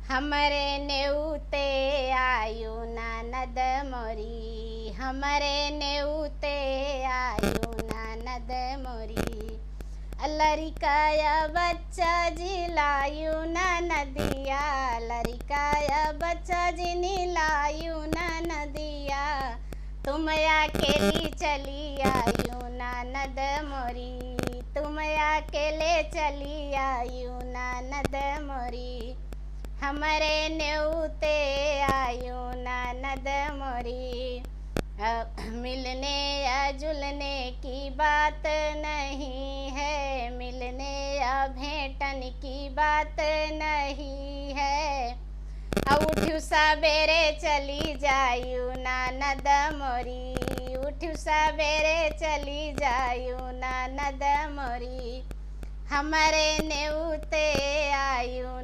हमरे नेउते आयु ननद मोरी, हमरे नेउते आयु ननद मोरी। लरिकाया बच्चा जिलायु ननदिया, लरिकाया बच्चा जिलायु ननदिया। तुम अकेली चली आयु ननद मोरी, तुम अकेले चली आयु ननद मोरी। हमरे नेउते आयु ननद मोरी। मिलने या जुलने की बात नहीं है, मिलने या भेंटन की बात नहीं है। उठ्यू सबेरे चली जायु ननद मोरी, उठ्यू सबेरे चली जायु ननद मोरी। हमरे नेउते आयु